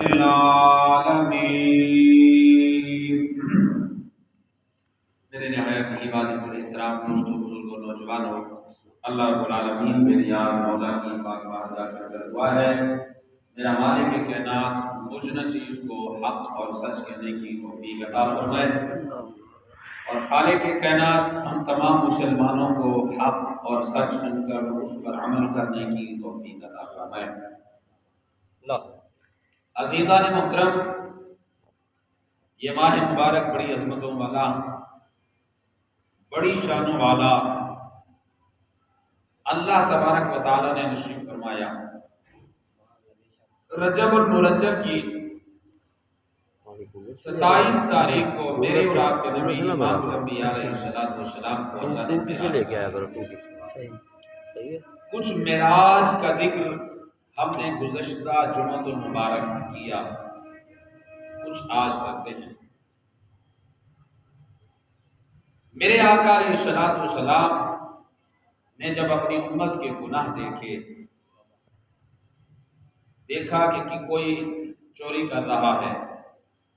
العالمین۔ میرے نہایت ہی واجب الاحترام دوستوں، بزرگوں، نوجوانوں، اللہ رب العالمین میرے یار مولا کی پاک بارگاہ کے اندر دعا ہے میرا مالک کائنات مجھ نہ چیز کو حق اور سچ کہنے کی توفیق عطا فرمائے، اور خالق کائنات ہم تمام مسلمانوں کو حق اور سچ سن کر اس پر عمل کرنے کی توفیق عطا فرمائے۔ عزیزان محترم، یہ ماہ مبارک بڑی عظمتوں والا، بڑی شانوں والا اللہ تبارک و تعالی نے نصیب فرمایا۔ رجب المرجب کی 27 تاریخ کو میرے اور آپ کے نبی امام الانبیاء علیہ السلام کو اللہ نے کچھ معراج کا ذکر ہم نے گزشتہ جمعۃ المبارک کیا، کچھ آج کرتے ہیں۔ میرے آقا علیہ السلام نے جب اپنی امت کے گناہ دیکھا کہ کوئی چوری کر رہا ہے،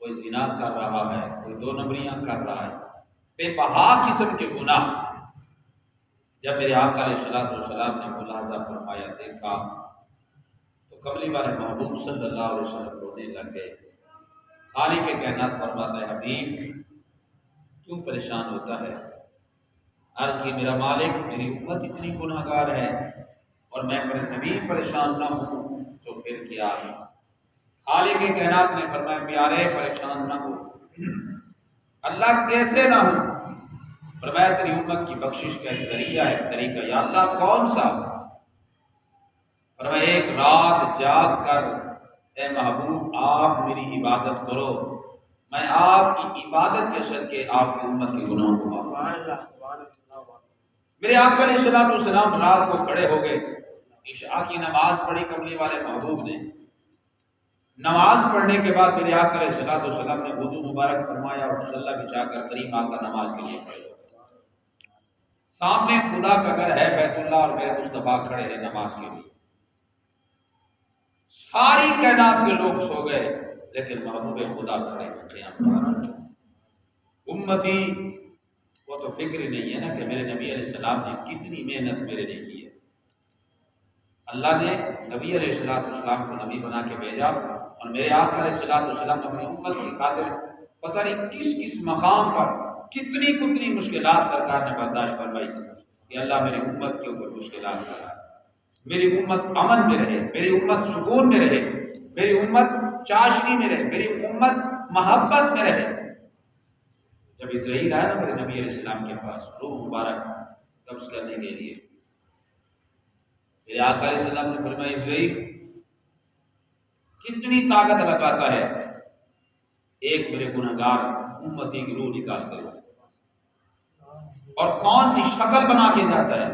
کوئی زنا کر رہا ہے، کوئی 2 نمبریاں کر رہا ہے، بے بہا قسم کے گناہ جب میرے آقا علیہ السلام نے ملاحظہ فرمایا، دیکھا، تو کملی والے محبوب صلی اللہ علیہ وسلم رونے لگ گئے۔ خالق کائنات فرماتا ہے، حبیب کیوں پریشان ہوتا ہے؟ عرض کی، میرا مالک میری امت اتنی گناہگار ہے اور میں نبی پریشان نہ ہوں تو پھر کیا ہے؟ خالق کائنات نے فرمایا، پیارے پریشان نہ ہو۔ اللہ کیسے نہ ہوں؟ فرمایا تیری امت کی بخشش کا ایک ذریعہ ہے، طریقہ۔ یا اللہ کون سا؟ فرمایا ایک رات جاگ کر اے محبوب آپ میری عبادت کرو، میں آپ کی عبادت کے صدقے آپ کی امت کے گناہوں کو معاف کروں۔ میرے آقا علیہ السلام رات کو کھڑے ہو گئے، عشاء کی نماز پڑھی کملی والے محبوب نے۔ نماز پڑھنے کے بعد میرے آقا علیہ السلام نے وضو مبارک فرمایا اور مصلی بچھا کر قریب آقا نماز کے لیے کھڑے ہو گئے۔ سامنے خدا کا گھر ہے بیت اللہ اور میرے مصطفیٰ کھڑے ہیں نماز کے لیے۔ ساری کائنات کے لوگ سو گئے لیکن محبوب خدا کھڑے بیٹھے ہیں۔ امتی وہ تو فکر ہی نہیں ہے نا کہ میرے نبی علیہ السلام نے کتنی محنت میرے لیے کی ہے۔ اللہ نے نبی علیہ السلام کو نبی بنا کے بھیجا اور میرے آقا علیہ السلام اپنی امت کی خاطر پتہ نہیں کس کس مقام پر کتنی مشکلات سرکار نے برداشت فرمائی کہ اللہ میری امت کے اوپر مشکلات کرا، میری امت امن میں رہے، میری امت سکون میں رہے، میری امت چاشنی میں رہے، میری امت محبت میں رہے۔ جب اسرائیل آیا نا میرے نبی علیہ السلام کے پاس روح مبارک قبض کرنے کے لیے، میرے آقا علیہ السلام نے فرمایا، اسرائیل کتنی طاقت لگاتا ہے ایک میرے گنہگار امتی کی روح نکالتے ہیں، اور کون سی شکل بنا کے جاتا ہے؟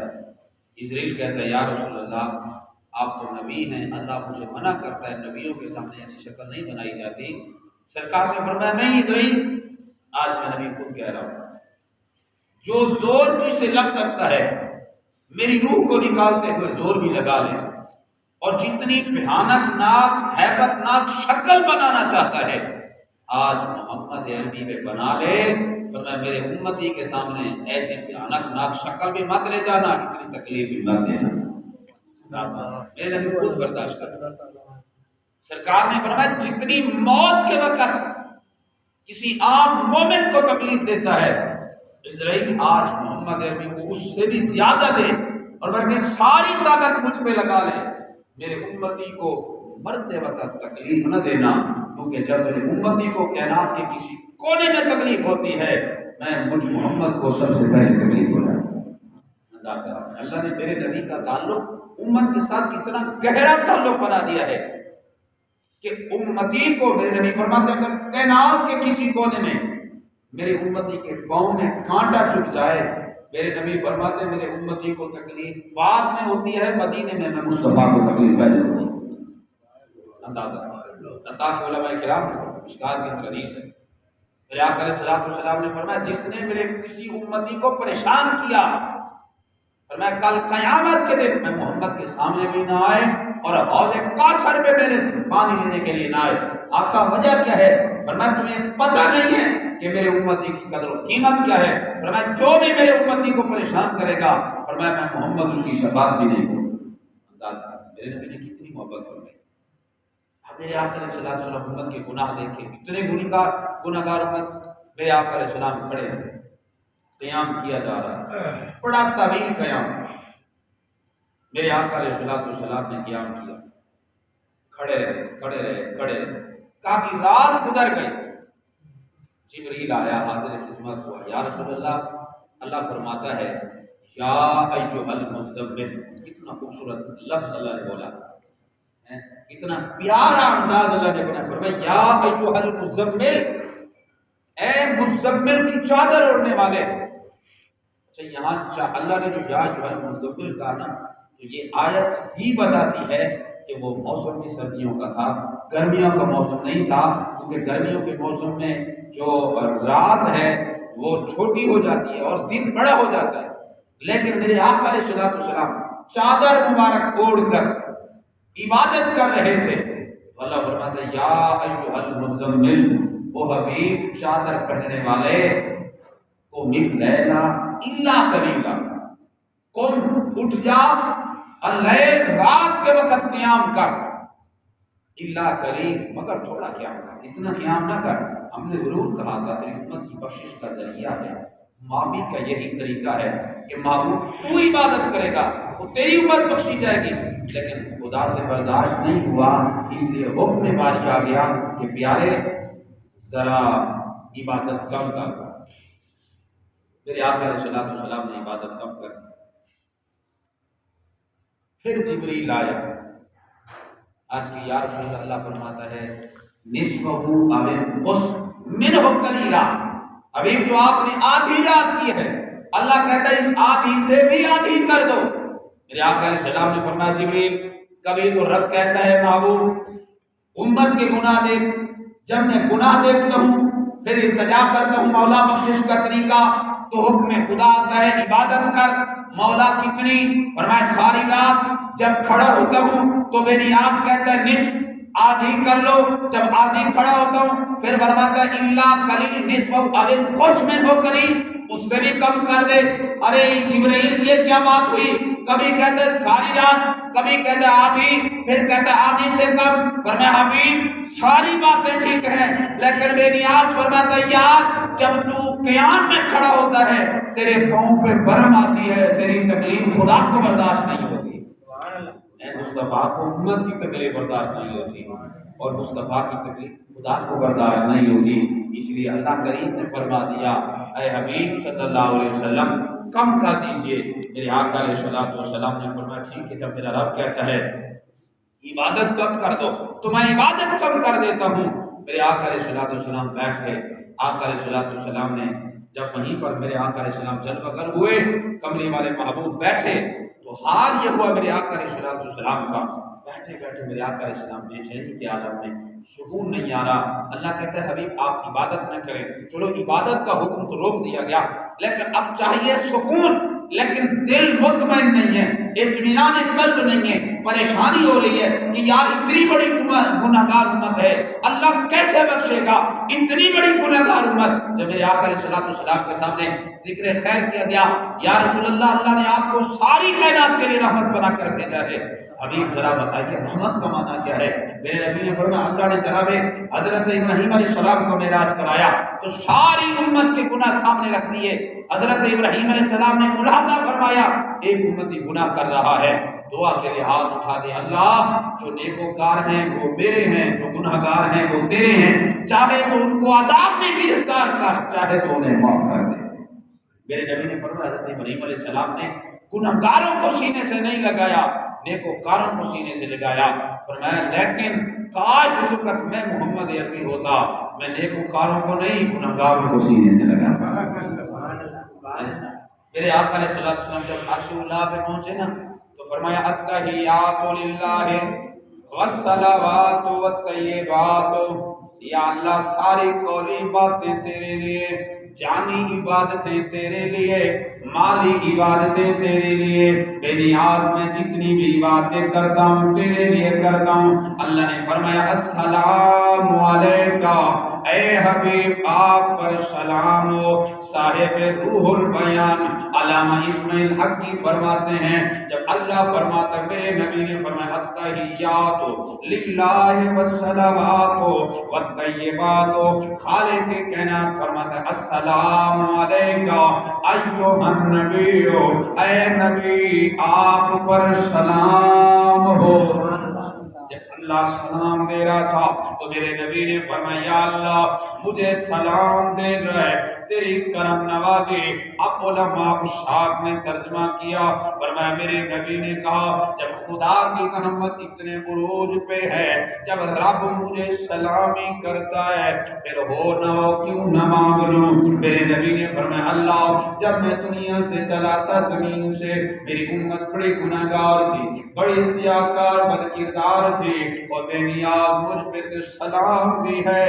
اسرائیل کہتا ہے، یا رسول اللہ آپ تو نبی ہیں، اللہ مجھے منع کرتا ہے نبیوں کے سامنے ایسی شکل نہیں بنائی جاتی۔ سرکار نے فرمایا، نہیں اسرائیل، آج میں نبی خود کہہ رہا ہوں، جو زور تجھ سے لگ سکتا ہے میری روح کو نکالتے ہوئے زور بھی لگا لے، اور جتنی بھیانک ناک ہیبت ناک شکل بنانا چاہتا ہے آج محمد عربی میں بنا لے، فرمایا میرے امتی کے سامنے ایسی بھیانک ناک شکل بھی مت لے جانا، اتنی تکلیف بھی مت دینا، میرے نبی خود برداشت کرتا۔ سرکار نے فرمایا جتنی موت کے وقت کسی عام مومن کو تکلیف دیتا ہے اسرائیل آج محمد عربی کو اس سے بھی زیادہ دے، اور بلکہ ساری طاقت مجھ پہ لگا لے، میرے امتی کو مرتے وقت تکلیف نہ دینا، کیونکہ جب میرے امتی کو کائنات کے کسی کونے میں تکلیف ہوتی ہے میں مجھ محمد کو سب سے پہلے تکلیف ہو جاتی ہے۔ اللہ نے میرے نبی کا تعلق امت کے ساتھ کتنا گہرا تعلق بنا دیا ہے کہ امتی کو میرے نبی فرماتے ہیں اگر کائنات کے کسی کونے میں میرے امتی کے پاؤں میں کانٹا چبھ جائے، میرے نبی فرماتے ہیں میرے امتی کو تکلیف بعد میں ہوتی ہے، مدینے میں مصطفیٰ کو تکلیف پہلے ہوتی ہے۔ اندازہ تاکہ علماء کرام مشکات کے اندر حدیث ہے، میرے آقا علیہ السلام نے فرمایا جس نے میرے کسی امتی کو پریشان کیا، فرمایا کل قیامت کے دن میں محمد کے سامنے بھی نہ آئے اور حوض کوثر میں میرے پانی لینے کے لیے نہ آئے۔ آقا وجہ کیا ہے؟ فرمایا تمہیں پتہ نہیں ہے کہ میرے امتی کی قدر و قیمت کیا ہے؟ فرمایا جو بھی میرے امتی کو پریشان کرے گا فرمایا میں محمد اس کی شفاعت بھی نہیں کروں۔ انداز میرے نبی نے کتنی محبت فرمائی۔ اب میرے آقا علیہ الصلوۃ والسلام امت کے گناہ دیکھیں، اتنے گناہ گار امت، میرے آقا علیہ السلام کھڑے ہیں، قیام کیا جا رہا ہے، بڑا طویل قیام۔ میرے آقا علیہ الصلوۃ والسلام نے قیام کیا، کھڑے رہے، کافی رات گزر گئی۔ جبریل آیا، حاضر خدمت ہوا، یا رسول اللہ، اللہ فرماتا ہے یا ایھا المزمل، کتنا خوبصورت لفظ اللہ نے بولا، اتنا پیارا انداز اللہ نے بنا، فرمایا یا ایھا المزمل، اے مزمل کی چادر اوڑھنے والے۔ اچھا یہاں اللہ نے جو یا ایھا المزمل کہا نا، تو یہ آیت ہی بتاتی ہے کہ وہ موسم بھی سردیوں کا تھا، گرمیوں کا موسم نہیں تھا، کیونکہ گرمیوں کے موسم میں جو رات ہے وہ چھوٹی ہو جاتی ہے اور دن بڑا ہو جاتا ہے، لیکن میرے آقا علیہ الصلوۃ والسلام چادر مبارک اوڑھ کر عبادت کر رہے تھے۔ اللہ فرماتا ہے یا ایھا المزمل، او حبیب چادر پہننے والے، قم اللیل الا قلیلا، قم اٹھ جا، اللیل رات کے وقت قیام کر، الا قلیل مگر تھوڑا قیام کر، اتنا قیام نہ کر۔ ہم نے ضرور کہا تھا تیری امت کی بخشش کا ذریعہ ہے، معافی کا یہی طریقہ ہے کہ محبوب تو عبادت کرے گا تو تیری امت بخشی جائے گی، لیکن خدا سے برداشت نہیں ہوا، اس لیے حکم باری آ گیا کہ پیارے ذرا عبادت کم کر۔ میرے آقا علیہ الصلوۃ والسلام نے عبادت کم کر، پھر جبریل آیا، آج کی یا رسول اللہ فرماتا ہے نصفہ او انقص منہ قلیلا، ابھی جو آپ نے آدھی رات کی ہے اللہ کہتا ہے اس آدھی سے بھی آدھی کر دو۔ میرے آقا علیہ السلام نے فرمایا جبریل، کبھی تو رب کہتا ہے محبوب امت کے گناہ دیکھ، جب میں گناہ دیکھتا ہوں پھر التجا کرتا ہوں مولا بخشش کا طریقہ، تو حکم خدا آتا ہے عبادت کر، مولا کتنی؟ فرمایا ساری رات۔ جب کھڑا ہوتا ہوں تو بے نیاز کہتا ہے نصف، آدھی کر لو، جب آدھی کھڑا ہوتا ہوں پھر فرماتا ہے الا قلیل نصف او انقص منہ قلیل، اس سے بھی کم کر دے۔ ارے جبرائیل یہ کیا بات ہوئی؟ کبھی کہتے ساری رات، کبھی کہتے آدھی، پھر کہتے آدھی سے کم۔ فرمایا حبیب ساری باتیں ٹھیک ہیں، لیکن بے نیاز فرماتا یار جب تو قیام میں کھڑا ہوتا ہے تیرے پاؤں پہ برم آتی ہے، تیری تکلیف خدا کو برداشت نہیں ہوتی، مصطفیٰ کو امت کی تکلیف برداشت نہیں ہوتی، اور مصطفیٰ کی تکلیف خدا کو برداشت نہیں ہوتی، اس لیے اللہ کریم نے فرما دیا اے حبیب صلی اللہ علیہ وسلم کم کر دیجئے۔ میرے آقا علیہ الصلوۃ والسلام نے فرمایا ٹھیک ہے، جب میرا رب کہتا ہے عبادت کم کر دو تو میں عبادت کم کر دیتا ہوں۔ میرے آقا علیہ الصلوۃ والسلام بیٹھ گئے، آقا علیہ الصلوۃ والسلام نے جب وہیں پر میرے آقا علیہ السلام جلوہ گر ہوئے، کمرے والے محبوب بیٹھے، تو حال یہ ہوا میرے آقا علیہ الصلوۃ والسلام کا، بیٹھے بیٹھے میرے آقا علیہ السلام بے چینی کے عالم میں، سکون نہیں آ رہا۔ اللہ کہتا ہے حبیب آپ عبادت نہ کریں، چلو عبادت کا حکم تو روک دیا گیا، لیکن اب چاہیے سکون، لیکن دل مطمئن نہیں ہے، اطمینان قلب نہیں ہے، پریشانی ہو رہی ہے کہ یار اتنی بڑی گناہ گار امت ہے، اللہ کیسے بخشے گا اتنی بڑی گناہ گار امت۔ جب میرے آقا علیہ الصلوۃ والسلام کے سامنے ذکر خیر کیا گیا، یا رسول اللہ اللہ نے آپ کو ساری کائنات کے لیے رحمت بنا کر بھیجا ہے، حبیب ذرا بتائیے رحمت کا معنی کیا ہے؟ میرے نبی نے فرمایا اللہ نے جناب حضرت ابراہیم علیہ السلام کو معراج کرایا تو ساری امت کے گناہ سامنے رکھ دیے۔ حضرت ابراہیم علیہ السلام نے ملاحظہ فرمایا ایک امتی گناہ کر رہا ہے، دعا کے لیے ہاتھ اٹھا دے، اللہ جو نیکوکار ہیں وہ میرے ہیں، جو گناہ گار ہیں وہ تیرے ہیں، چاہے تو ان کو عذاب میں گرفتار کر، چاہے تو انہیں معاف کر دے۔ میرے نبی نے فرمایا حضرت ابراہیم علیہ السلام نے گناہ گاروں کو سینے سے نہیں لگایا، نیکوکاروں کو سینے سے لگایا۔ فرمایا لیکن کاش اس وقت میں محمد عربی ہوتا، میں نیکوکاروں کو نہیں گناہ گاروں کو سینے سے لگاتا۔ میرے آقا علیہ السلام جب عرش اللہ پہ پہنچے نا تو فرمایا التحیات للہ والصلوات والطیبات، یا اللہ ساری قولی باتیں تیرے لیے، جانی عبادتیں تیرے لیے، مالی عبادتیں تیرے لیے، بے نیاز میں جتنی بھی عبادتیں کرتا ہوں تیرے لیے کرتا ہوں۔ اللہ نے فرمایا السلام علیکہ، اے حبیب آپ پر سلام ہو۔ صاحب روح البیان علامہ اسماعیل حقی فرماتے ہیں جب اللہ فرماتا ہے میرے نبی نے فرمایا التحیات للہ والصلوات والطیبات، خالق کائنات فرماتا ہے السلام علیکہ ایھا النبی، اے نبی آپ پر سلام ہو۔ جب اللہ سلام دے رہا تھا تو میرے نبی نے فرمایا یا اللہ مجھے سلام دے رہا ہے تیری کرم نوازی۔ اب علماء اشاق نے ترجمہ کیا، فرمایا میرے نبی نے کہا جب خدا کی رحمت اتنے عروج پہ ہے، جب رب مجھے سلامی کرتا ہے پھر ہو نہ ہو کیوں نہ مانگ لوں۔ میرے نبی نے فرمایا اللہ جب میں دنیا سے چلا تھا زمین سے میری امت بڑی گناہگار تھی، بڑی سیاہکار بد کردار تھی اور بے نیاز، مجھ پہ تو سلام بھی ہے۔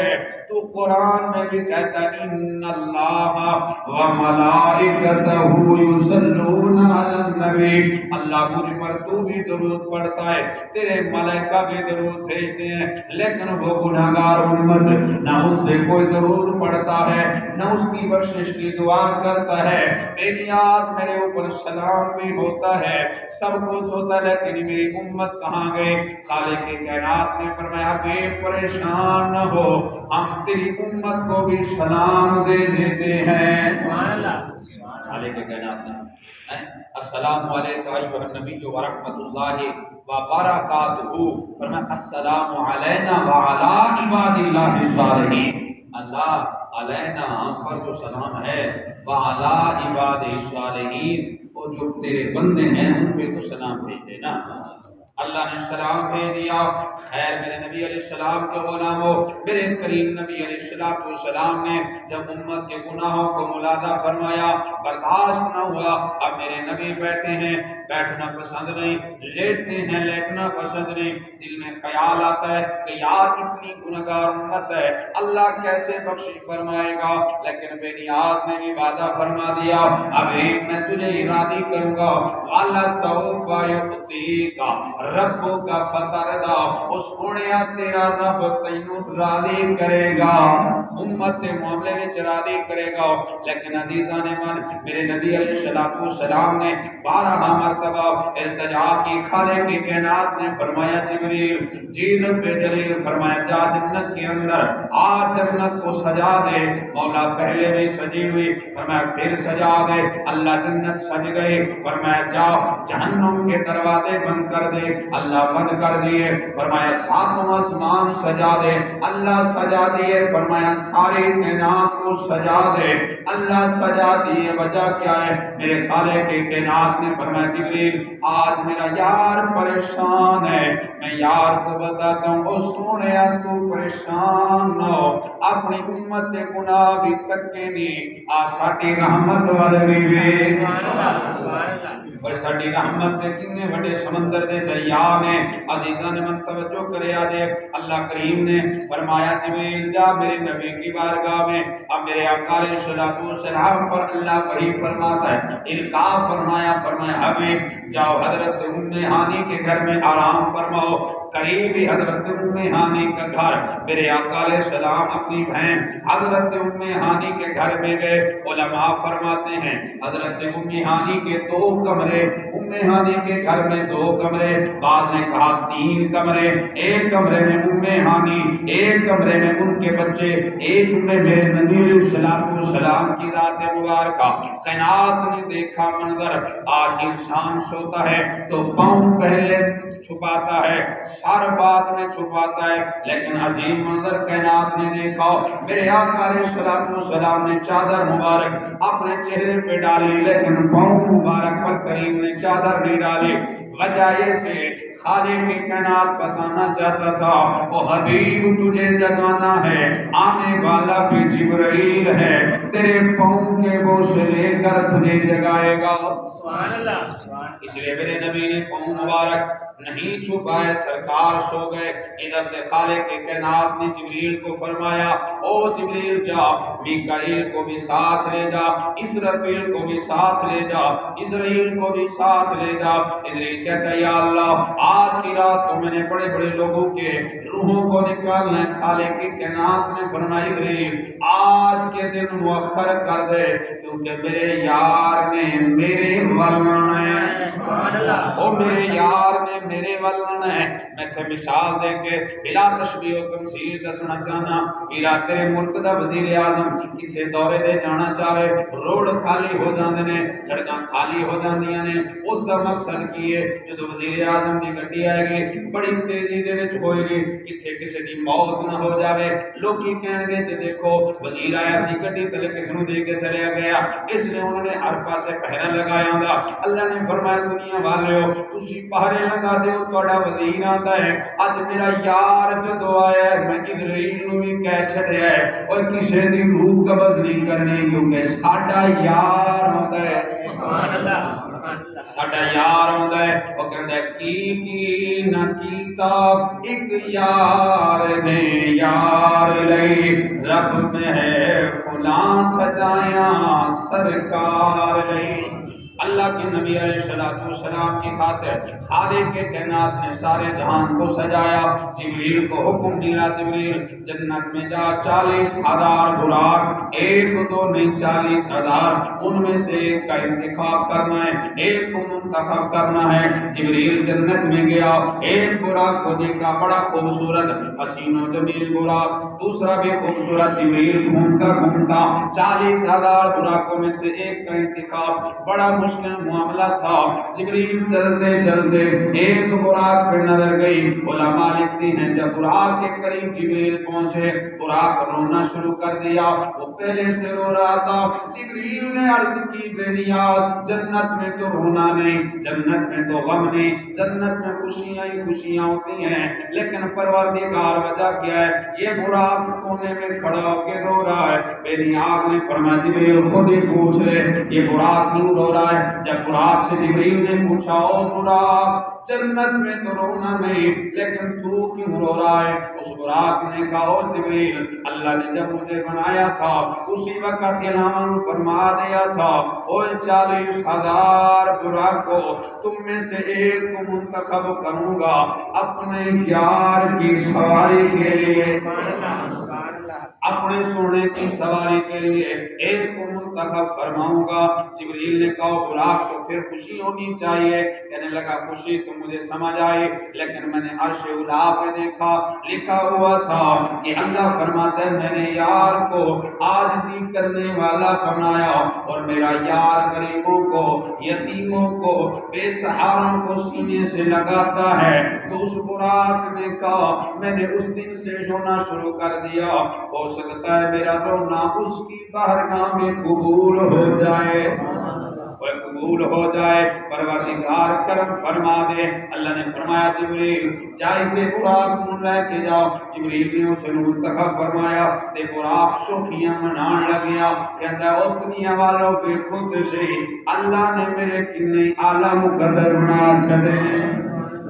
تو قرآن میں بھی کہتا ہے ان اللہ و ملائکتہ یصلون علی النبی، اللہ مجھ پر تو بھی درود پڑھتا ہے، تیرے ملائکہ بھی درود بھیجتے ہیں، لیکن وہ گناہگار امت نہ اس پہ کوئی درود پڑھتا ہے نہ اس کی بخشش کی دعا کرتا ہے۔ بے نیاز میرے اوپر سلام بھی ہوتا ہے، سب کچھ ہوتا ہے، لیکن میری امت کہاں گئی؟ خالق کائنات نے فرمایا بے پریشان نہ ہو، ہم تیری امت کو بھی سلام دے دیتے ہیں۔ خالق کائنات نے السلام علیکم ایھا النبی ورحمۃ اللہ وبرکاتہ، فرمایا السلام علینا وعلی عباد اللہ الصالحین، اللہ علینا ہم پر جو سلام ہے، وعلی عباد الصالحین، اور جو تیرے بندے ہیں ان پہ تو سلام بھیج دینا۔ اللہ نے سلام بھیج دیا۔ خیر میرے نبی علیہ السلام کے غلاموں، میرے کریم نبی علیہ السلام نے جب امت کے گناہوں کو ملاحظہ فرمایا، برداشت نہ ہوا، اب میرے نبی بیٹھے ہیں، بیٹھنا پسند نہیں، لیٹتے ہیں، لیٹنا پسند نہیں، دل میں خیال آتا ہے کہ یار اتنی گنہگار امت ہے، اللہ کیسے بخشش فرمائے گا، لیکن بے نیاز نے بھی وعدہ فرما دیا ابھی میں تجھے راضی کروں گا، اللہ سوف یعطیک ربک فترضی، او سونیا تیرا رب تینوں راضی کرے گا، امت کے معاملے میں راضی کرے گا۔ لیکن عزیزان من، میرے نبی علیہ السلام نے 12 مرتبہ التجا کی، خالق کی کائنات نے فرمایا جبریل جی رب جلیل فرمایا جا جنت کے اندر آج جنت کو سجا دے، مولا پہلے بھی سجی ہوئی، فرمایا پھر سجا دے، اللہ جنت سج گئی، فرمایا جا جہنم کے دروازے بند کر دے، اللہ بند کر دیے، فرمایا 7واں آسمان سجا دے، اللہ سجا دیے، فرمایا ساری کائنات کو سجا دے، اللہ سجا دیے۔ وجہ کیا ہے؟ میرے خالق کی کائنات نے فرمایا جبریل آج میرا یار پریشان ہے، میں یار کو بتاتا ہوں، او سونیا تو پریشان نہ ہو، اپنی امت کے گناہ بھی تکے نہیں، آ ساڈی رحمت والے بھی اور ساڈی رحمت کے کتنے بڑے سمندر دے دریا نے، عزیزان من توجہ کرے آجے، اللہ کریم نے فرمایا جبریل جا میرے نبی کی بارگاہ میں، اب میرے آقا علیہ السلام پر اللہ وحی فرماتا ہے، القاء فرمایا حبیب جاؤ حضرت ام ہانی کے گھر میں آرام فرماؤ، قریب ہی حضرت ام ہانی کا گھر، میرے آقا علیہ السلام اپنی بہن حضرت ام ہانی کے گھر میں گئے، علماء فرماتے ہیں حضرت ام ہانی کے 2 کمرے، ام ہانی کے گھر میں 2 کمرے، بعض نے کہا 3 کمرے، ایک کمرے میں ام ہانی، ایک کمرے میں ان کے بچے، ایک میں میرے نبی علیہ السلام کی ذات مبارکہ۔ کائنات نے دیکھا منظر، آج انسان سوتا ہے تو پاؤں پہلے چھپاتا ہے، سر بعد میں چھپاتا ہے، لیکن عجیب منظر کائنات نے دیکھا، میرے آقا علیہ السلام نے چادر مبارک اپنے چہرے پہ ڈالی، لیکن پاؤں مبارک پر کریم نے چادر نہیں ڈالی، وجہ یہ تھی خالق کی کائنات بتانا چاہتا تھا او حبیب تجھے جگانا ہے، آنے والا بھی جبرائیل ہے، تیرے پاؤں کے بوسے لے کر تجھے جگائے گا، اس لیے میرے نبی نے پاؤں مبارک نہیں چھپائے، سرکار سو گئے۔ ادھر سے خالق کائنات نے جبریل کو فرمایا او جبریل جا، میکائیل کو بھی ساتھ لے جا، اسرافیل کو بھی ساتھ لے جا، اسرائیل کو بھی ساتھ لے جا۔ اسرائیل کہتا ہے یا اللہ آج کی رات تو میں نے بڑے بڑے لوگوں کے روحوں کو نکالنا ہے۔ خالق کائنات نے فرمایا اسرائیل آج کے دن مؤخر کر دے، کیونکہ میرے یار نے میرے ولن ہے، او میرے یار نے میرے ولن ہے۔ میں تے مثال دے کے بلا تشبیہ و تمثیل دسنا چاہنا، میرا تیرے ملک دا وزیر اعظم کتھے دورے دے جانا چاہے، روڈ خالی ہو جاندے نے، سڑکاں خالی ہو جاندیاں نے، اس دا مقصد کی ہے جدو وزیر اعظم دی گڈی آئے گی بڑی تیزی دے وچ ہوئے گی، کتھے کسی دی موت نہ ہو جاوے، لوکی کہن گے جے دیکھو وزیر آیا سی گڈی تلے کس نوں دے کے چلیا گیا، اس لیے انہوں نے ہر پاسے پہرا لگایا ہوندا۔ اللہ نے فرمایا دنیا والیو تسی پہرے لگا دیو، تہاڈا وزیر آندا ہے اج میرا یار جدو آیا ہے میں اسرائیل نوں بھی کہہ چھڈیا ہے اوے کسے دی روح قبض نہیں کرنی، کیونکہ ساڈا یار ہوندا ہے، سبحان اللہ ساڈا یار ہوندا ہے۔ وہ کہندا ہے کی نہ کیتا ایک یار نے یار لئی، رب میں فلاں سجایا سرکار لئی۔ اللہ کے نبی علیہ السلام کی خاطر خالق کائنات نے سارے جہان کو سجایا۔ جبریل کو حکم دیا جبریل جنت میں جا 40,000 براق، ایک دو نہیں 40,000، ان میں سے ایک کا انتخاب کرنا ہے، ایک کو منتخب کرنا ہے۔ جبریل جنت میں گیا، ایک براق کو دیکھا بڑا خوبصورت حسین و جمیل براق، دوسرا بھی خوبصورت۔ جبریل گھومتا گھومتا 40,000 براقوں میں سے ایک کا انتخاب، بڑا مشکل معاملہ تھا۔ جبریل چلتے چلتے ایک براق پہ نظر گئی۔ علماء لکھتے ہیں جب براق کے قریب جبریل پہنچے براق رونا شروع کر دیا، وہ پہلے سے رو رہا تھا۔ جبریل نے عرض کی بے نیاز جنت میں تو رونا نہیں، جنت میں تو غم نہیں، جنت میں خوشیاں ہی خوشیاں ہوتی ہیں، لیکن پروردگار وجہ کیا ہے؟ یہ براق کونے میں کھڑا ہو کے رو رہا ہے۔ بے نیاز نے فرمایا جبریل خود ہی پوچھ لے یہ براق کیوں رو رہا ہے؟ جب براق سے جبریل نے پوچھا او براق جنت میں تو رونا نہیں لیکن تو کیوں رو رہا ہے؟ اس براق نے کہا او جبریل اللہ نے جب مجھے بنایا تھا اسی وقت اعلان فرما دیا تھا او 40,000 براق کو تم میں سے ایک کو منتخب کروں گا اپنے یار کی سواری کے لیے، اپنے سونے کی سواری کے لیے ایک کو منتخب فرماؤں گا۔ جبریل نے کہا براق تو پھر خوشی ہونی چاہیے، کہنے لگا خوشی تو مجھے سمجھ آئی، لیکن میں نے عرش اولا پہ دیکھا لکھا ہوا تھا کہ اللہ فرماتا ہے میں نے یار کو عاجزی کرنے والا بنایا اور میرا یار غریبوں کو یتیموں کو بے سہاروں کو سینے سے لگاتا ہے۔ تو اس براق نے کہا میں نے اس دن سے رونا شروع کر دیا، ہو سکتا ہے میرا رونا اس کی بارگاہ میں قبول ہو جائے، قبول ہو جائے، پروردگار کرم فرما دے۔ اللہ نے فرمایا جبریل جا اسے براق کو لے کے جاؤ۔ جبریل نے اسے منتخب فرمایا تے براق شوخیاں منان لگیا، کہندا او دنیا والوں پہ خود سے اللہ نے میرے کنے اعلی مقدر بنا چھڑے۔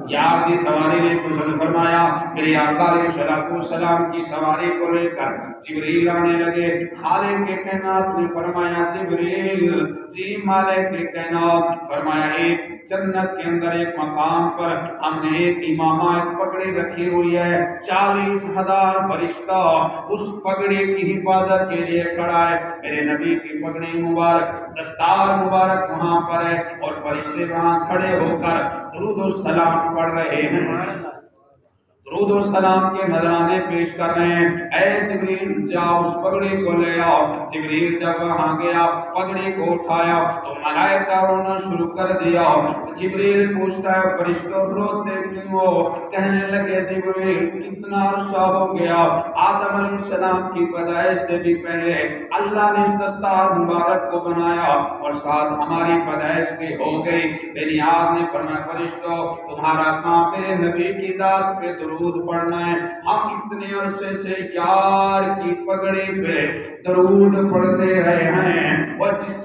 یار کی سواری نے پسند فرمایا، میرے آقا علیہ السلام کی سواری کو لے کر جبریل آنے لگے۔ خالق کائنات نے فرمایا جبریل جی مالک کائنات، فرمایا ایک جنت کے اندر ایک مقام پر ہم نے ایک امامہ ایک پگڑی رکھی ہوئی ہے، 40,000 فرشتہ اس پگڑی کی حفاظت کے لیے کھڑا ہے۔ میرے نبی کی پگڑی مبارک دستار مبارک وہاں پر ہے اور فرشتے وہاں کھڑے ہو کر درود و سلام پڑھ رہے ہیں، درود و سلام کے نذرانے پیش کر رہے ہیں۔ اے جبریل جاؤ اس پگڑی کو لے آؤ۔ جبریل جب وہاں گیا پگڑی کو اٹھایا تو ملائکہ رونا شروع کر دیا۔ جبریل پوچھتا ہے فرشتوں روتے کیوں ہو؟ کہنے لگے جبریل کتنا عرصہ ہو گیا، آدم علیہ السلام کی پیدائش سے بھی پہلے اللہ نے اس دستار مبارک کو بنایا اور ساتھ ہماری پیدائش بھی ہو گئی۔ بے نیاز نے فرمایا فرشتوں تمہارا کام میرے نبی کی ذات پہ درود پڑھنا ہے، ہم اتنے عرصے سے یار کی پگڑی پہ درود پڑھتے رہے ہیں، اور جس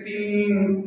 3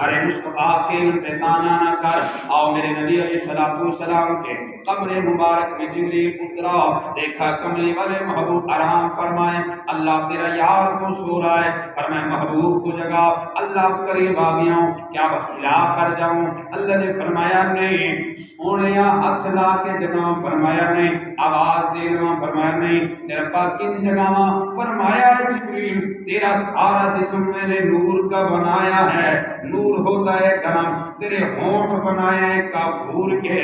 ارے مصطفیٰ کے علم پہ تانا نہ کر. آؤ میرے نبی علیہ السلام کے قبر مبارک میں جبریل اترا, دیکھا کملی والے محبوب آرام فرمائے, اللہ تیرا یار کو سو رہا ہے. فرمایا محبوب کو جگا, اللہ قریب آ گیا ہوں, کیا ہلا کر جاؤں؟ اللہ نے فرمایا نہیں. سونے ہاتھ لا کے جگہ, فرمایا نہیں. آواز دے لوا, فرمایا نہیں. تیرا پاک کن جگہ, فرمایا جبریل تیرا سارا جسم میں نے نور کا بنایا ہے, نور ہوتا ہے گرم. تیرے ہونٹ بنائے ہیں کافور کے.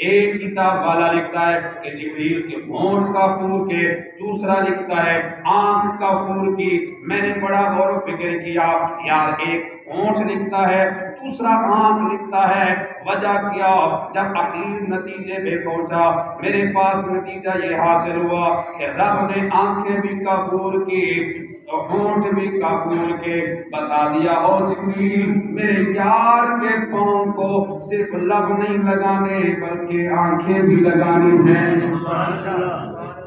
ایک کتاب والا لکھتا ہے کہ جبریل کے ہونٹ کافور کے, دوسرا لکھتا ہے آنکھ کافور کی. میں نے بڑا غور و فکر کیا یار, ایک ہونٹ لکھتا ہے, دوسرا آنکھ لکھتا ہے. وجہ کیا؟ جب اخیر نتیجے پہ پہنچا میرے پاس نتیجہ یہ حاصل ہوا کہ رب نے آنکھیں بھی کافور کی, ہونٹ بھی کافور کے. بتا دیا او جبریل میرے یار کے پاؤں کو صرف لب نہیں لگانے بلکہ آنکھیں بھی لگانی ہیں.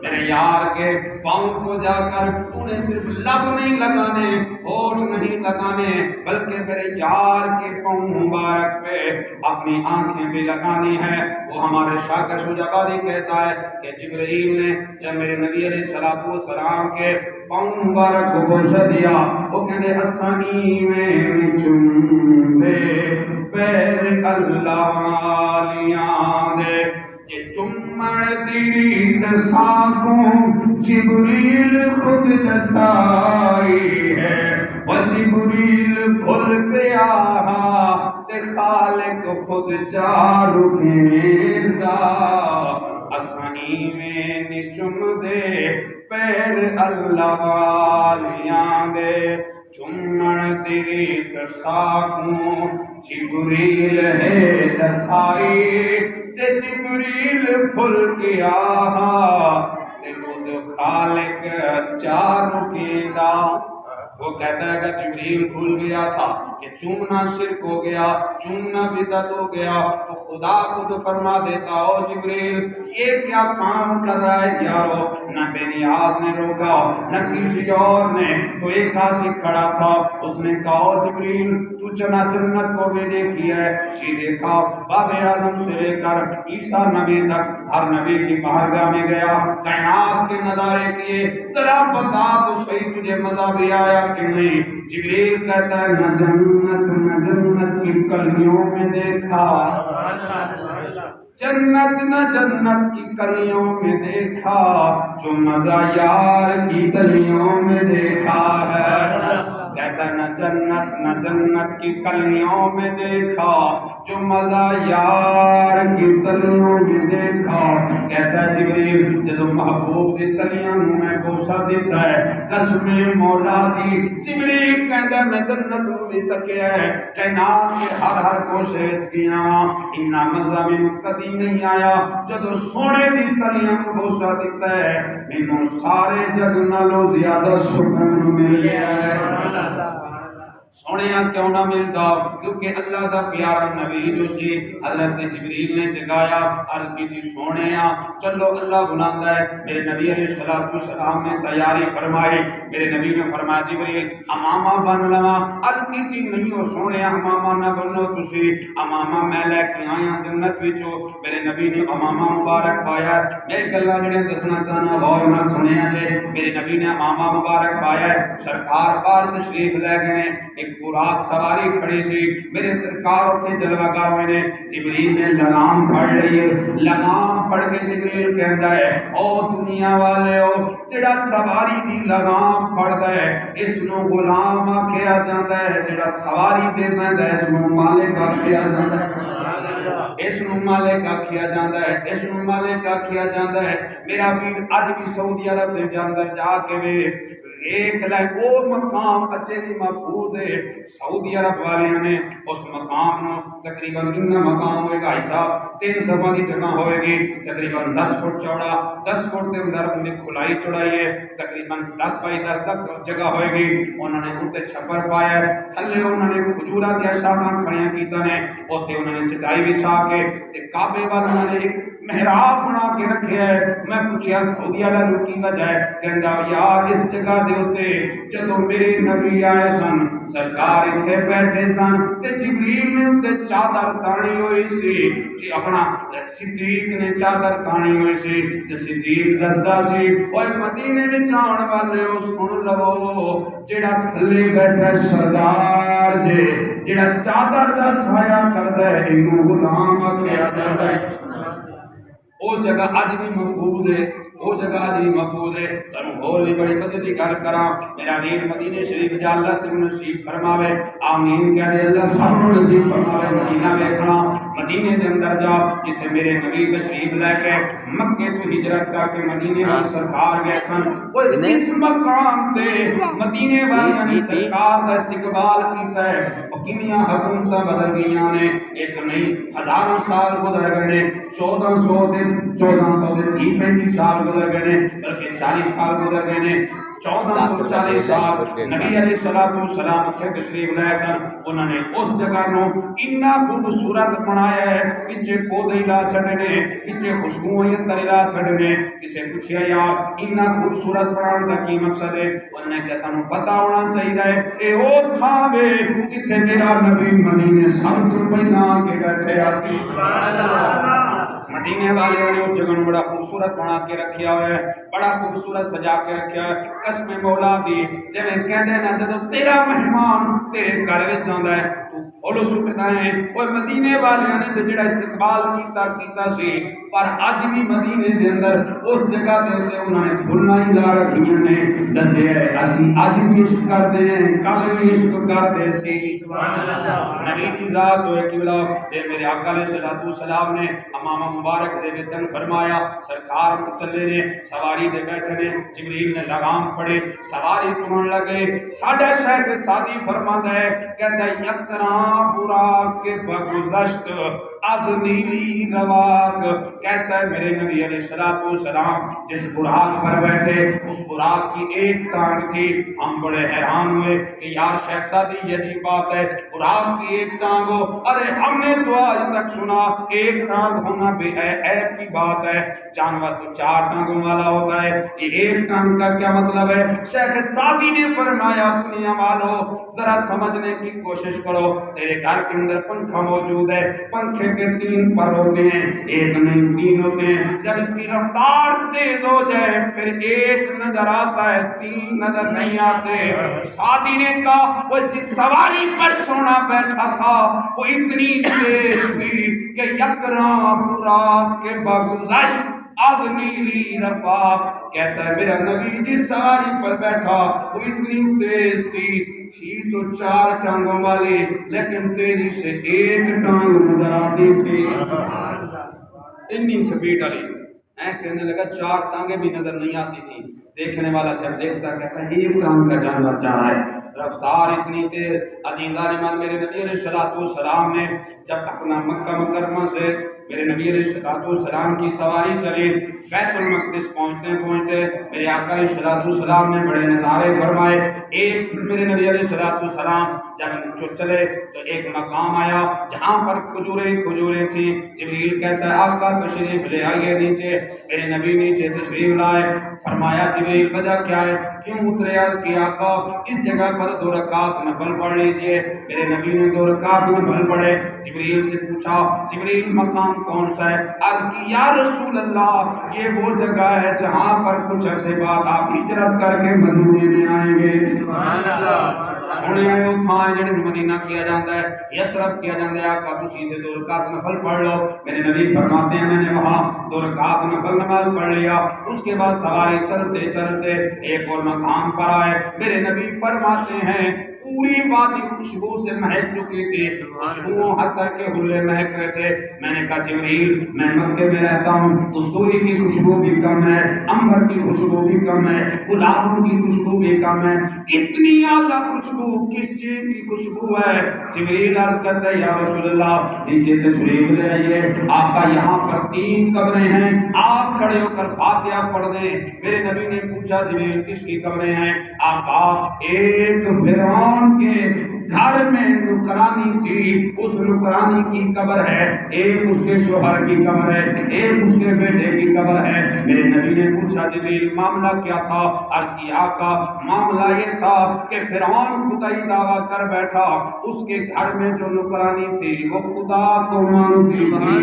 میرے یار کے پاؤں کو جا کر تو نے صرف لب نہیں لگانے, ہونٹ نہیں لگانے, بلکہ میرے یار کے پاؤں مبارک پہ اپنی آنکھیں بھی لگانی ہے. وہ ہمارے شاکر شجابادی کہتا ہے کہ جبرائیل نے جب میرے نبی علیہ السلام کے پاؤں مبارک کو بوسہ دیا, وہ کہنے اسانی میں چم دے پیر اللہ والیاں دے. یہ چمڑ تیری دساکوں جبریل خود دسائی ہے, وہ جبریل بھول گیا تے خالق خود چارو گھیندا. اسانی میں چم دے پیر اللہ والیاں دے, چمڑ تیری دساکوں جبریل ہے دسائی. تے جبریل بھول گیا تے خود خالق چارو گھیندا. وہ کہتا ہے کہ جبریل بھول گیا تھا کہ چومنا شرک ہو گیا, چومنا بدعت ہو گیا, تو خدا خود فرما دیتا او جبریل یہ کیا کام کر رہا ہے یارو. نہ بے نیاز نے روکا نہ کسی اور نے, تو ایک عاشق کھڑا تھا, اس نے کہا او جبریل تو جنت کو بھی دیکھی ہے؟ جی دیکھا, باب آدم سے لے کر عیسیٰ نبی تک ہر نبی کی بارگاہ میں گیا, کائنات کے نظارے کیے, ذرا بتا تو صحیح تجھے مزہ بھی آیا کہ نہیں؟ جبریل کہتا ہے نہ جنت کی کلیوں میں دیکھا, جنت کی کلیوں میں دیکھا, جو مزہ یار کی کلیوں میں دیکھا ہے. کہتا ہے نہ جنت کی کلیوں میں دیکھا, جو مزہ یار کی کلیوں میں دیکھا. کہتا ہے جبریل جدو محبوب کی کلیاں میں بوسہ دیتا ہے قسم مولا دی. جبریل کہتا ہے میں جنت نو بھی تکیا ہے, کائنات کے ہر کوشے وچ گیا, انہاں مزہ مینوں کدی نہیں آیا جدو سونے دی کلیاں نو بوسہ دیتا ہے. مینوں سارے جگ نالوں زیادہ سکون مل گیا ہے. سونیا کیوں نہ ملتا؟ کیونکہ اللہ دا پیارا نبی جو سی حضرت جبریل نے جگایا, عرض کی تھی سونیا چلو اللہ بلاتا ہے. میرے نبی علیہ السلام نے تیاری فرمائی. میرے نبی نے فرمایا جبریل امامہ بن لوا. عرض کی تھی نہیں ہو سونیا امامہ نہ بنو تسی, امامہ میں لے کے آیا جنت وچوں. میرے نبی نے امامہ مبارک پایا. میرے گلاں جڑے دسنا چاہنا غور نال سنیا جے. میرے نبی نے امامہ مبارک پایا, سرکار پار تشریف لے گئے, ایک براق سواری کھڑی سی. میرے سرکار اتنے جلوہ گر ہوئے نے. جبریل نے لگام پھڑ لی, لگام پھڑ کے جبریل کہندا ہے او دنیا والے او جڑا سواری دی لگام پھڑدا ہے اس نو غلام آکھیا جاندا ہے, جڑا سواری دے بیندا ہے اس نو مالک آکھیا جاندا ہے, اس نو مالک آکھیا جاندا ہے, اس نو مالک آکھیا جاندا ہے. میرا پیر اج بھی سعودی عرب دے اندر جا کے ایک لے وہ مقام اچھے بھی محفوظ ہے. سعودی عرب والے نے اس مقام نو تقریباً اتنا مقام ہوئے گا حساب 3 صفحہ کی جگہ ہوئے گی, تقریباً 10 فٹ چوڑا, 10 فٹ کے اندر ان کی کھلائی چڑھائی ہے, تقریباً 10 بائی 10 تک جگہ ہوئے گی. انہوں نے اتنے چھپر پایا, تھلے انہوں نے کھجورا دیا شاخاں کھڑیاں کیتا نے, اتنے انہوں نے چٹائی بچھا کے کعبے والا انہوں نے ایک محراب بنا کے رکھیا ہے. میں پوچھیا سعودی والا کی وجہ ہے؟ کہندا یار اس جگہ دے اوتے جدوں میرے نبی آئے سن سرکار اتنے بیٹھے سن تے جبریل نے اتنے چادر تانی ہوئی سی جی اپنا صدیق نے چادر تانی ہوئی سی تے صدیق دسدا سی اوے مدینے وچ آن والے او سن لو جیڑا تھلے بیٹھا سردار جے جیڑا چادر دا سایہ کردا ہے اینوں غلام آکھیا جاندا ہے. وہ جگہ اج بھی محفوظ ہے, وہ جگہ اج بھی محفوظ ہے. تنوں ہور بھی بڑی مزے دی گل کراں. میرا ویر مدینے شریف جا اللہ تینوں نصیب فرماوے, آمین کہہ دے اللہ سب نوں نصیب فرماوے. مدینہ ویکھنا, مدینے دے اندر جا جتھے میرے نبی تشریف لے کے مکے تو ہجرت کر کے مدینے میں سرکار گئے سن. وہ جس مقام تے مدینے والیاں نے سرکار دا استقبال کیتا ہے او کنیاں حکومتاں بدل گئیاں نے, ایک نہیں ہزاروں سال گزر گئے نے, 1400 دن 30-35 سال گزر گئے نے, بلکہ 40 سال گزر گئے نے. 1440 سال نبی علیہ الصلوۃ والسلام اتنے تشریف لائے سن. انہوں نے اس جگہ نو اتنا خوبصورت بنایا ہے, پیچھے پودے لا چھڑے نے, پیچھے خوشبوئیں عطر لا چھڑے نے. کسے پوچھیا یار اتنا خوبصورت بنانے کا کی مقصد ہے؟ انہوں نے کہا تانوں پتہ ہونا چاہیے اے او تھاں وے جتھے میرا نبی مدینے سر تو پہنا کے بیٹھے سی. سبحان اللہ. مدینے والے نے اس جگہ بڑا خوبصورت بنا کے رکھیا ہوا ہے, بڑا خوبصورت سجا کے رکھیا ہے. قسم مولا دی جویں کہندے نا جدوں تیرا مہمان تیرے گھر وچ آندا ہے تو پھول سٹدا ہے. او مدینے والے نے تے جڑا استقبال کیتا سی, پر اج بھی مدینے دے اندر اس جگہ تے انہوں نے پھلاں ہی لا رکھیاں نے. دسے اسی اج بھی عشق کردے ہیں, کل بھی عشق کردے سی. سبحان اللہ. نبی دی ذات ہوئے قبلہ تے میرے آقا علیہ الصلوۃ والسلام نے امام مبارک سے وطن فرمایا. سرکار چلے نے, سواری دے بیٹھے نے, جبریل نے لگام پڑے, سواری ترن لگے. ساڈا شیخ سادی فرماتا ہے کہتا ہے یکراں براق کے بگذشت از نیلی رواق. کہتا ہے میرے نبی علیہ الصلوۃ والسلام جس براق پر بیٹھے اس براق کی ایک ٹانگ تھی. ہم بڑے حیران ہوئے کہ یار شیخ سادی یہ عجیب بات ہے, براق کی ایک ٹانگ ہو, ارے ہم نے تو آج تک سنا ایک ٹانگ ہونا بے عیب کی بات ہے, جانور تو 4 ٹانگوں والا ہوتا ہے, یہ ایک ٹانگ کا کیا مطلب ہے؟ شیخ سادی نے فرمایا دنیا والو ذرا سمجھنے کی کوشش کرو, تیرے گھر کے اندر پنکھا موجود ہے, پنکھے کے 3 پر ہوتے ہیں, ایک نہیں 3 ہوتے ہیں. جب اس کی رفتار تیز ہو جائے پھر ایک نظر آتا ہے 3 نظر نہیں آتے. سادی نے کہا وہ جس سواری پر سونا بیٹھا تھا وہ اتنی تیز تھی کہ یکراں براق کے بگذشت اب نیلی رفاق. کہتا ہے میرا نبی جس سواری پر بیٹھا وہ اتنی تیز تھی تو 4 ٹانگوں والی, لیکن تیزی سے ایک ٹانگ نظر آتی تھی. اتنی سپیڈ والی کہنے لگا 4 ٹانگیں بھی نظر نہیں آتی تھی. دیکھنے والا جب دیکھتا کہتا ہے ایک ٹانگ کا جانور جا رہا ہے. رفتار اتنی تیز. عزیزان من میرے نبی علیہ الصلوۃ والسلام نے جب اپنا مکہ مکرمہ سے میرے نبی علیہ الصلوۃ والسلام کی سواری چلی, بیت المقدس پہنچتے میرے آقا علیہ الصلوۃ والسلام نے بڑے نظارے فرمائے. ایک میرے نبی علیہ الصلوۃ والسلام جب چلے تو ایک مقام آیا جہاں پر کھجوریں تھیں. جبریل کہتا ہے آقا تشریف لے آئیے نیچے. میرے نبی نیچے تشریف لائے. فرمایا جبریل وجہ کیا ہے, کیوں اترے؟ کہ آقا اس جگہ پر 2 رکعت نفل پڑھ لیجئے. میرے نبی نے 2 رکعت نفل پڑھے. جبریل سے پوچھا جبریل مقام کون سا ہے؟ کہ یا رسول اللہ یہ وہ جگہ ہے جہاں پر کچھ عرصے بعد آپ ہجرت کر کے مدینے میں آئیں گے. سبحان اللہ. سونے آئے اتھاں جڑے مدینہ کیا جاتا ہے, یسرب کیا جاتا ہے. آقا تسی تے 2 رکعت نفل پڑھ لو. میرے نبی فرماتے ہیں میں نے وہاں 2 رکعت نفل نماز پڑھ لیا. اس کے بعد سواری چلتے چلتے ایک اور مقام پر آئے. میرے نبی فرماتے ہیں پوری وادی خوشبو سے مہک چکی تھی, خوشبو عطر کے حلے مہک رہے تھے. میں نے کہا جبریل میں مکے میں رہتا ہوں, کستوری کی خوشبو بھی کم ہے, امبر کی خوشبو بھی کم ہے, گلابوں کی خوشبو بھی کم ہے, اتنی اعلیٰ خوشبو کس چیز کی خوشبو ہے؟ جبریل عرض کرتا ہے یا رسول اللہ نیچے تشریف لے آئیے. آقا یہاں پر 3 قبریں ہیں, آپ کھڑے ہو کر فاتحہ پڑھ دیں. میرے نبی نے پوچھا جبریل کس کی قبریں ہیں؟ آقا ایک فرعون کے گھر میں نکرانی تھی، اس نکرانی کی قبر ہے، ایک اس کے شوہر کی قبر ہے، ایک اس کے بیٹے کی قبر ہے۔ میرے نبی نے پوچھا جبریل معاملہ کیا تھا؟ عرض کی آقا معاملہ یہ تھا کہ فرعون خدائی دعویٰ کر بیٹھا، اس کے گھر میں جو نکرانی تھی وہ خدا کو مانتی تھی۔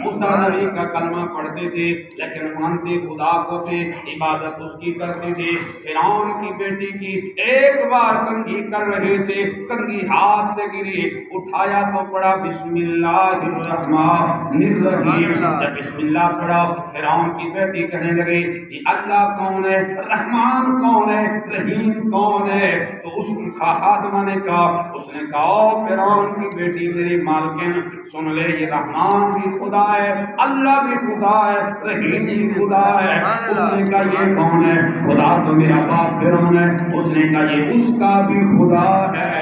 موسیٰ نبی کا کلمہ پڑھتے تھے لیکن مانتے خدا کو تھے، عبادت اس کی کرتے تھے۔ فرعون کی بیٹی کی ایک بار کنگھی کر رہے تھے، کنگھی ہاتھ سے گری، اٹھایا تو پڑا بسم اللہ الرحمن الرحیم۔ جب بسم اللہ پڑھا فرعون کی بیٹی کہنے لگی یہ اللہ کون ہے، رحمان کون ہے، رحیم کون ہے؟ تو اس خاتمہ نے کہا، اس نے کہا فرعون کی بیٹی میری مالکن سن لے، یہ رحمان بھی خدا ہے، اللہ بھی خدا ہے، رحیم بھی خدا ہے۔ اس نے کہا یہ کون ہے؟ خدا تو میرا باپ فرعون ہے۔ اس نے کہا یہ اس کا بھی خدا ہے،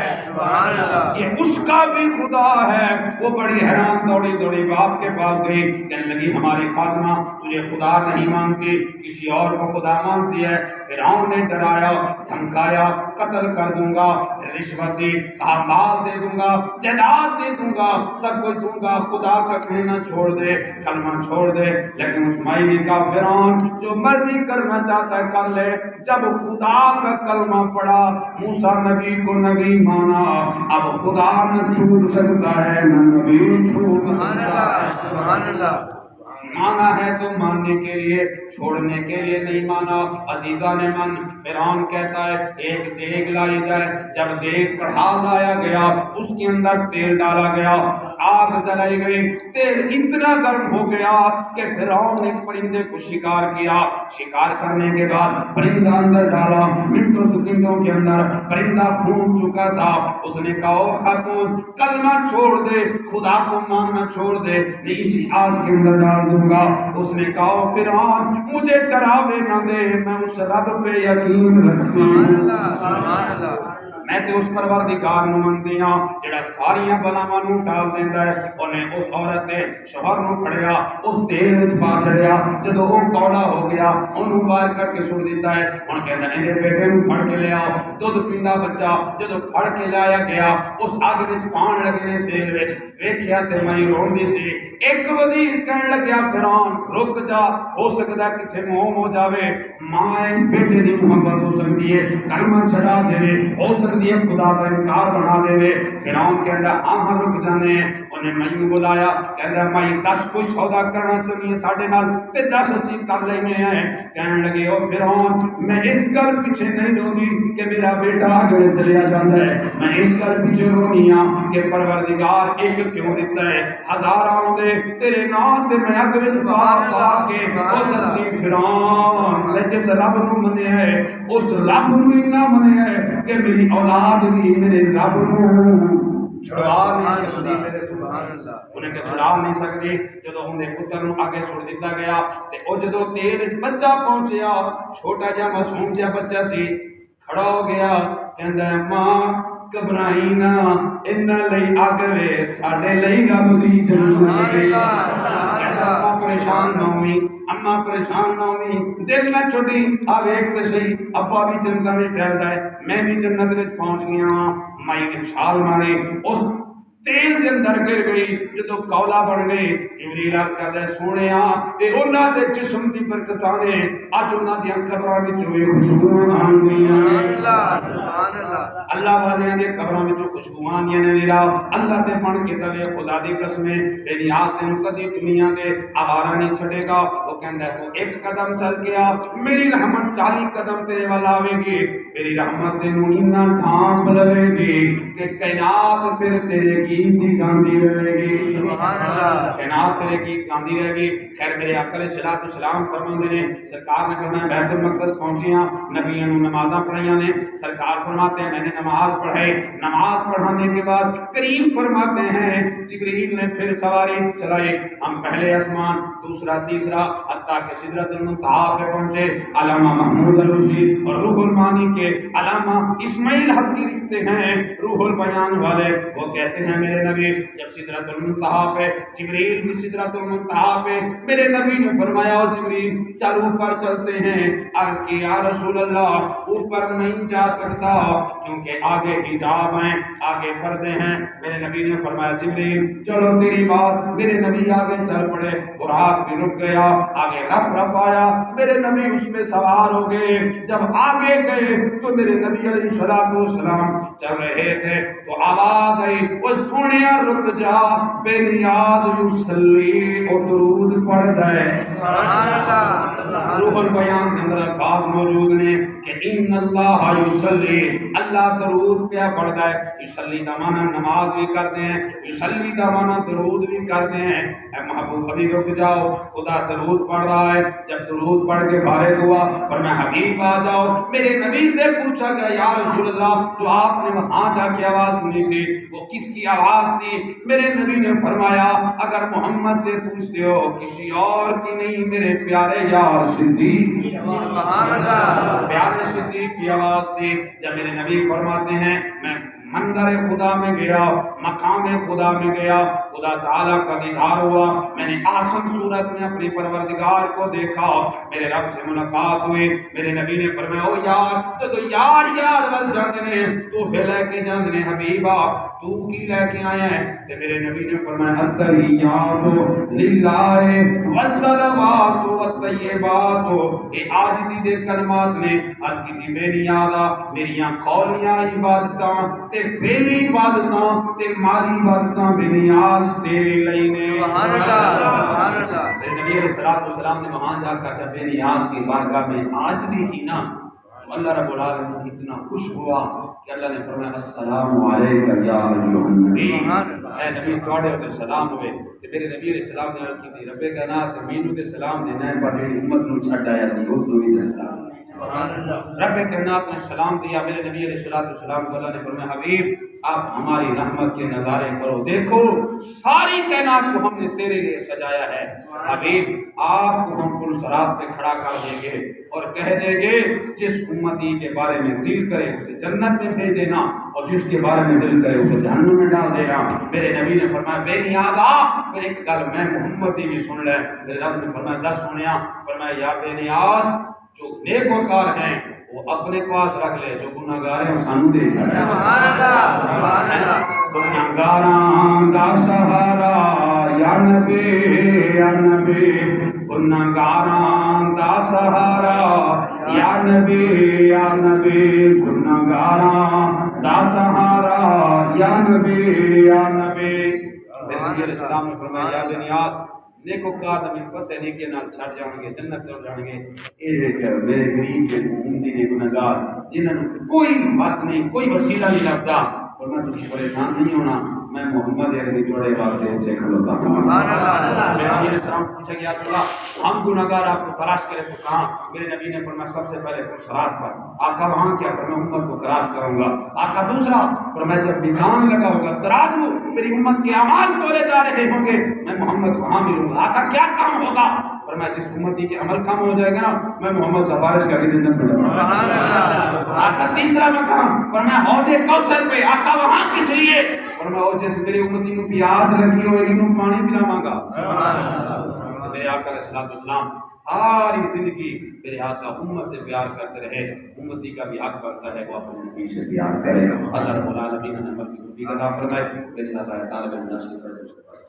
یہ اس کا بھی خدا ہے۔ وہ بڑی حیران دوڑی دوڑی باپ کے پاس گئی، کہنے لگی ہماری خاتمہ تجھے خدا نہیں مانتی، کسی اور کو خدا مانتی ہے۔ فرعون نے ڈرایا دھمکایا، قتل کر دوں گا، رشوت دی، کہا مال دے دوں گا، جائیداد دے دوں گا، سب کچھ دوں گا، خدا کا کہنا چھوڑ دے، کلمہ چھوڑ دے۔ لیکن اس مائی نے کہا فرعون جو مرضی کرنا چاہتا ہے کر لے۔ جب خدا کا کلمہ پڑا موسیٰ نبی کو نبی مانا، اب خدا نہ چھوٹ سکتا ہے نہ نبی چھوٹ سکتا ہے۔ سبحان اللہ۔ مانا ہے تو ماننے کے لیے، چھوڑنے کے لیے نہیں مانا۔ عزیزان من، فرعون کہتا ہے ایک دیگ لائی جائے، جب دیگ کڑھا لایا گیا اس کے اندر تیل ڈالا گیا، آگ جلائی گئی، تیل اتنا گرم ہو گیا کہ فرعون نے پرندے کو شکار کیا۔ شکار کرنے کے بعد پرندہ اندر ڈالا، منٹوں سیکنڈوں کے اندر پرندہ پھون چکا تھا۔ اس نے کہا او خاتون کلمہ چھوڑ دے، خدا کو ماننا چھوڑ دے، میں اسی آگ کے اندر ڈال دوں گا۔ اس نے کہا فرعون مجھے ڈراوے نہ دے، میں اس رب پہ یقین رکھتی ہوں، میں تے اس پروردگار نو مندی ہاں جڑا ساریاں بلاواں نو ٹال دیندا ہے۔ اونے اس عورت نے شوہر نو پھڑیا، اس تیل وچ پا چھڑیا، جدوں او کوڑا ہو گیا اونوں باہر کر کے سٹ دیتا ہے۔ ہن کہندا ایندے بیٹے نو پھڑ کے لے آؤ، دودھ پیندا بچہ جدوں پھڑ کے لایا گیا اس اگ وچ پان لگے نے تیل وچ، ویکھیا تے میں روندی سی۔ ایک وزیر کہن لگیا فرعون رک جا، ہو سکدا کتے موم ہو جاوے، ماں بیٹے دی محبت ہو سکتی ہے، کلمہ چھڑا دے، ہو سکتی ہے خدا کا انکار بنا دے۔ فرعون کہندا ہاں ہاں رک جانے۔ انہیں میں بلایا، کہندا میں 10 کوئی سودا کرنا چاہیے ساڈے نال تے 10 اسی کر لینے ہیں۔ کہن لگے او فرعون میں اس گل پیچھے نہیں رہندی کہ میرا بیٹا اگے چلیا جاندا ہے، میں اس گل پیچھے رونی ہاں کہ پروردگار ایک کیوں دیتا ہے، ہزار آندے تیرے نام تے میں اگ وچ پا کے او دسنی فرعون نے جس رب نو منیا ہے اس رب نو اتنا منیا ہے کہ میری اولاد بھی میرے رب نو چھڑا نہیں سکتی، میرے سبحان اللہ انہیں کہ چھڑا نہیں سکتی۔ جدو انہیں پتر نو آگے چھوڑ دیتا گیا تے او جدو تیل وچ بچہ پہنچیا، چھوٹا جا معصوم جا بچہ سی، کھڑا ہو گیا، کہندا ہے ماں گھبرائی نہ، انہاں لئی اگ وے ساڈے لئی رب دی جنت ہے۔ اما پریشان نہ ہوئی، اما پریشان نہ ہوئی، دل نہ چھوٹی، آ ویکھ تے صحیح ابا بھی جنت وچ ٹہلدا ہے، میں بھی جنت وچ پہنچ گیا ہاں۔ مائی نے چھال ماری، اس تیل دے اندر گر گئی، جدو کولا بن گئی، جبریل عرض کردا سونیا اے انہاں دے جسم دی برکتاں نے اج انہاں دی قبراں وچ وی خوشبو آن گئیاں۔ سبحان اللہ۔ اللہ والیاں دے قبراں وچ خوشبو آندیاں نے ویرا، اللہ تے بن کے تلے خدا دی قسم اے نیاز تینوں کدی دنیا تے آوارہ نہیں چھڑے گا۔ وہ کہندا ہے تو ایک قدم چل گیا میری رحمت 40 قدم تیرے ول آوے گی، میری رحمت تینوں اتنا ڈھانپ لوے گی کہ کائنات پھر تیرے گیت دی گاندی رہے گی۔ سبحان اللہ۔ کائنات تیرے گیت گاندی رہے گی۔ خیر میرے آقا علیہ الصلوۃ والسلام فرماندے نے، سرکار نے فرمایا بیت المقدس پہنچیاں، نبیوں نے نمازاں پڑھیاں نے، سرکار فرماتے ہیں میں نے نماز پڑھائی، نماز پڑھانے کے بعد کریم فرماتے ہیں جبریل نے پھر سواری چلائی، ہم پہلے آسمان دوسرا تیسرا حتیٰ کہ سدرۃ المنتہا پہ پہنچے۔ علامہ محمود علوسی اور روح المعانی کے علامہ اسماعیل حقی لکھتے ہیں، روح البیان والے، وہ کہتے ہیں میرے نبی جب سدرۃ المنتہا پہ جبریل بھی سدرۃ المنتہا پہ میرے نبی نے فرمایا او جبریل چل اوپر چلتے ہیں، عرض کی یا رسول اللہ اوپر نہیں جا سکتا کیونکہ آگے حجاب ہیں، آگے پردے ہیں۔ میرے نبی نے فرمایا جبریل چلو تیری بات۔ میرے نبی آگے چل پڑے، براق بھی رک گیا، آگے رف آیا، میرے نبی اس میں سوار ہو گئے۔ جب آگے گئے تو میرے نبی علیہ السلام چل رہے تھے تو آواز آئی وہ سونیا رک جا، بے نیاز یصلی اور درود پڑھ دے۔ سبحان اللہ، روح البیان کے اندر الفاظ موجود نے کہ ان اللہ یصلی، اللہ درود پہ پڑھتا ہے۔ یصلی کا معنی نماز بھی کرتے ہیں، یصلی کا معنی درود بھی کرتے ہیں۔ اے محبوب ابھی رک جاؤ، خدا درود پڑھ رہا ہے۔ جب درود پڑھ کے فارغ ہوا فرمایا حبیب آ جاؤ۔ میرے نبی سے پوچھا گیا یا رسول اللہ جو آپ نے وہاں جا کے آواز سنی تھی وہ کس کی آواز تھی؟ میرے نبی نے فرمایا اگر محمد سے پوچھتے ہو کسی اور کی نہیں، میرے پیارے یار صدیق، سبحان اللہ، پیارے صدیق کی آواز تھی۔ جب میرے نبی فرماتے ہیں میں منظر خدا میں گیا، مقام خدا میں گیا، خدا تعالیٰ کا دیدار ہوا، میں نے آسن صورت میں اپنے پروردگار کو دیکھا، میرے رب سے ملاقات ہوئی۔ میرے نبی نے فرمایا او یار تو یار ول جاندنے تو پھر لے کے جاندنے حبیبا تو کی لے کے آیا ہے؟ کہ میرے نبی نے فرمایا التحیات للہ والصلوات والطیبات، اے عاجزی دے کلمات نے عرض کی تھی بے نیازا میریاں قولیاں عبادتاں تے فعلی عبادتاں تے مالی عبادتاں بے نیاز تیرے لئی نے۔ سبحان اللہ، سبحان اللہ۔ میرے نبی علیہ السلام نے وہاں جا کر جب بے نیاز کی بارگاہ میں عاجزی کی نا تو اللہ رب العالمین اتنا خوش ہوا کہ اللہ نے فرمایا السلام علیکہ یا ایھا النبی، اے نبی تواڈے تے سلام ہوئے۔ تے میرے نبی علیہ السلام نے عرض کی تھی رب کائنات مینوں تے سلام دینا ہے پر میری امت نو چھڈ آیا سی اس نو بھی سلام۔ رب کائنات نے سلام دیا میرے نبی علیہ السلام کو، اللہ نے فرمایا حبیب آپ ہماری رحمت کے نظارے کرو، دیکھو ساری کائنات کو ہم نے تیرے لیے سجایا ہے۔ حبیب آپ کو ہم پل صراط پہ کھڑا کر دیں گے اور کہہ دیں گے جس امتی کے بارے میں دل کرے اسے جنت میں بھیج دینا اور جس کے بارے میں دل کرے اسے جہنم میں ڈال دینا۔ میرے نبی نے فرمایا بے نیاز آ، پھر ایک گل میں محمدی بھی سن لے۔ میرے رب نے فرمایا دس سنیا، فرمایا یا بے نیاز جو نیکوکار ہیں وہ اپنے پاس رکھ لے، جو گناہگار ہیں وہ سانو دے چھڑ۔ سبحان اللہ، سبحان اللہ۔ گناہگاراں دا سہارا یا نبی یا نبی، گناہگاراں دا سہارا یا نبی یا نبی، گناہگاراں دا سہارا یا نبی یا نبی۔ میرے نبی علیہ السلام نے فرمایا یا بے نیاز نیکوکار نبی پتے نیکی نال چھڑ جان گے، جنت چل جان گے۔ اے کہ میرے غریب کے امتی دے گناہگار جنہاں نوں کوئی وس نہیں، کوئی وسیلہ نہیں لگتا، ورنہ تسی پریشان نہیں ہونا، میں محمد عربی تھوڑے واسطے اچھے کھلوتا ہوں۔ سبحان اللہ۔ میرے نبی علیہ السلام سے پوچھا گیا صلی اللہ ہم گناہگار آپ کو تلاش کریں تو کہاں؟ میرے نبی نے فرمایا سب سے پہلے صراط پر۔ آقا وہاں کیا؟ فرمایا امت کو تلاش کروں گا۔ آقا دوسرا فرمایا جب میزان لگا ہوگا ترازو میری امت کے اعمال تولے جا رہے ہوں گے میں محمد وہاں ملوں گا۔ آقا کیا کام ہوگا؟ فرمایا جس امتی کے عمل کم ہو جائے گا نا میں محمد سفارش کر کے جنت میں ڈالوں گا۔ سبحان اللہ۔ آقا تیسرا مقام فرمایا حوض کوثر پہ، آقا وہاں کس لیے؟ فرمایا وہ جس میری امتی کو پیاس لگی ہوئے گی انہوں پانی پلاواں گا۔ میرے آقا علیہ السلام ساری زندگی میرے آقا امت سے پیار کرتے رہے، امتی کا بھی حق بنتا ہے وہ اپنے نبی سے پیار کرے۔ اللہ رب العالمین نے عمل کی توفیق عطا فرمائے۔ میرے ساتھ آئے طالب علم نشر کر دو۔